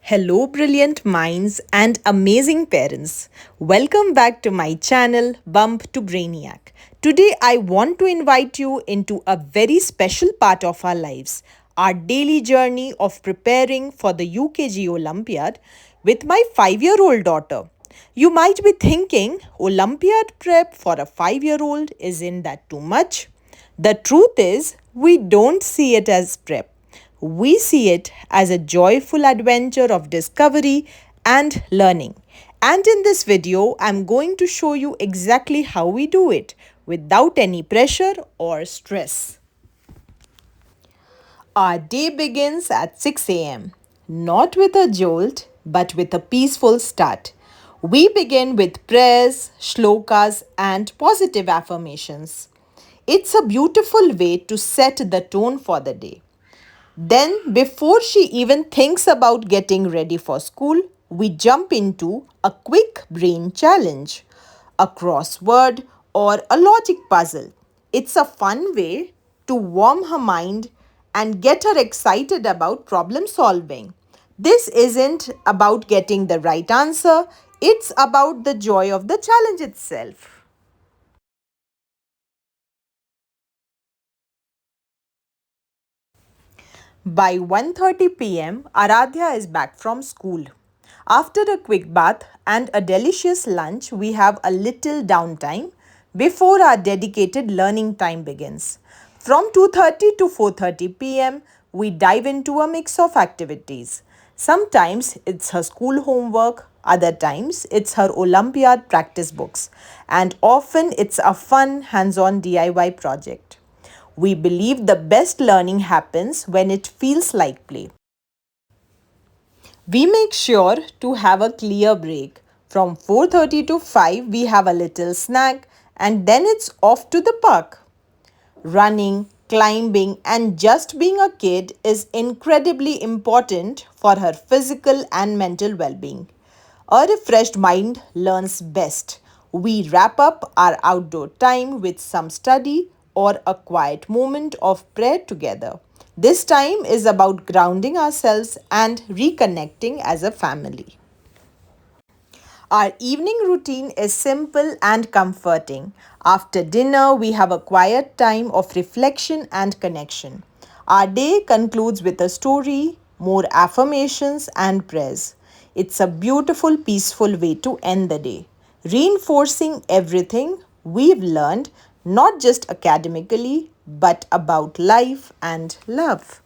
Hello, brilliant minds and amazing parents. Welcome back to my channel, Bumptobrainiac. Today, I want to invite you into a very special part of our lives, our daily journey of preparing for the UKG Olympiad with my 5-year-old daughter. You might be thinking, Olympiad prep for a 5-year-old, isn't that too much? The truth is, we don't see it as prep. We see it as a joyful adventure of discovery and learning. And in this video, I'm going to show you exactly how we do it without any pressure or stress. Our day begins at 6 a.m., not with a jolt, but with a peaceful start. We begin with prayers, shlokas, and positive affirmations. It's a beautiful way to set the tone for the day. Then, before she even thinks about getting ready for school, we jump into a quick brain challenge, a crossword, or a logic puzzle. It's a fun way to warm her mind and get her excited about problem solving. This isn't about getting the right answer, it's about the joy of the challenge itself. By 1:30 p.m., Aaradhya is back from school. After a quick bath and a delicious lunch, we have a little downtime before our dedicated learning time begins. From 2:30 to 4:30 p.m., we dive into a mix of activities. Sometimes it's her school homework, other times it's her Olympiad practice books, and often it's a fun hands-on DIY project. We believe the best learning happens when it feels like play. We make sure to have a clear break. From 4:30 to 5 we have a little snack and then it's off to the park. Running, climbing and just being a kid is incredibly important for her physical and mental well-being. A refreshed mind learns best. We wrap up our outdoor time with some study or a quiet moment of prayer together. This time is about grounding ourselves and reconnecting as a family. Our evening routine is simple and comforting. After dinner, we have a quiet time of reflection and connection. Our day concludes with a story, more affirmations, and prayers. It's a beautiful, peaceful way to end the day, reinforcing everything we've learned, not just academically, but about life and love.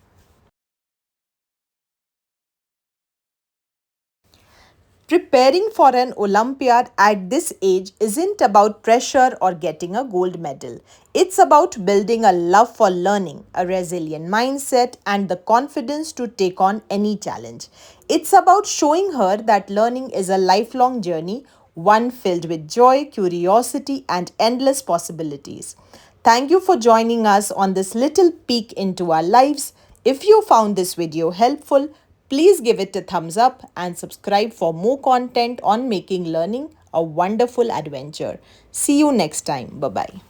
Preparing for an Olympiad at this age isn't about pressure or getting a gold medal. It's about building a love for learning, a resilient mindset, and the confidence to take on any challenge. It's about showing her that learning is a lifelong journey, one filled with joy, curiosity, and endless possibilities. Thank you for joining us on this little peek into our lives. If you found this video helpful, please give it a thumbs up and subscribe for more content on making learning a wonderful adventure. See you next time. Bye bye.